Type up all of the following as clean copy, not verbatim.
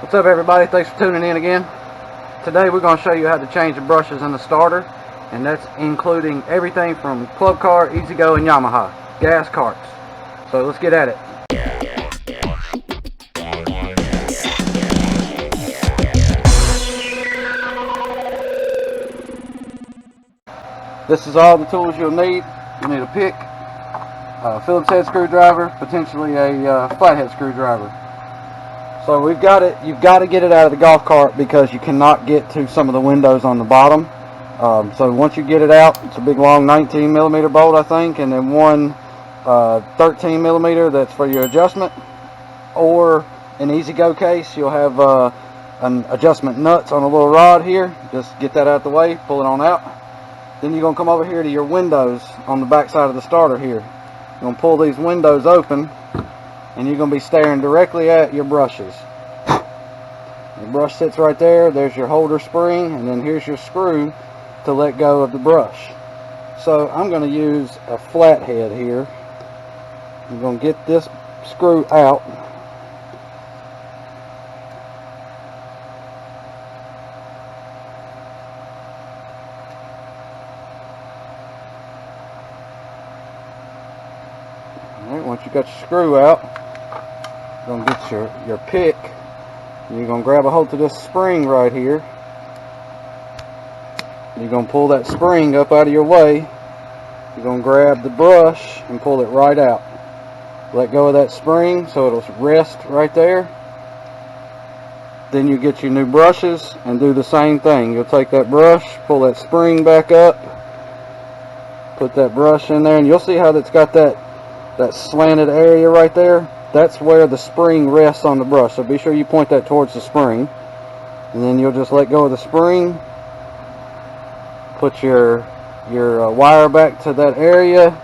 What's up, everybody? Thanks for tuning in again. Today we're going to show you how to change the brushes in the starter, and that's including everything from Club Car, E-Z-GO, and Yamaha gas carts. So let's get at it. This is all the tools you'll need. You need a pick, a Phillips head screwdriver, potentially a flathead screwdriver. So we've got it. You've got to get it out of the golf cart because you cannot get to some of the windows on the bottom. So once you get it out, it's a big long 19 millimeter bolt, I think, and then one 13 millimeter that's for your adjustment. Or an E-Z-GO case, you'll have an adjustment nuts on a little rod here. Just get that out of the way, pull it on out. Then you're going to come over here to your windows on the back side of the starter here. You're going to pull these windows open, and you're going to be staring directly at your brushes. The brush sits right there. There's your holder spring, and then here's your screw to let go of the brush. So I'm going to use a flathead here. I'm going to get this screw out. Alright, once you got your screw out, you're going to get your pick. You're going to grab a hold to this spring right here. You're going to pull that spring up out of your way. You're going to grab the brush and pull it right out. Let go of that spring so it'll rest right there. Then you get your new brushes and do the same thing. You'll take that brush, pull that spring back up, put that brush in there, and you'll see how that's got that slanted area right there. That's where the spring rests on the brush, so be sure you point that towards the spring. And then you'll just let go of the spring, put your wire back to that area,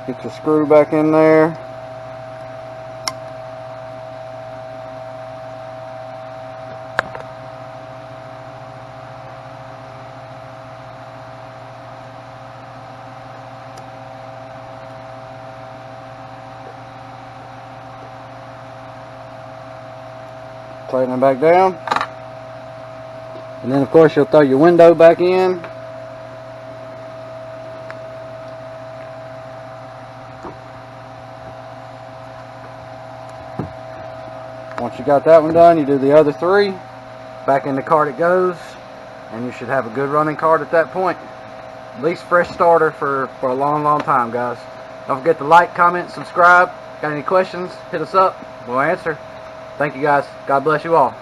get your screw back in there, tighten it back down, and then of course you'll throw your window back in. Once you got that one done, you do the other three. Back in the cart it goes, and you should have a good running cart at that point. At least fresh starter for a long time, guys. Don't forget to like, comment, subscribe. Got any questions, hit us up, we'll answer. Thank you, guys. God bless you all.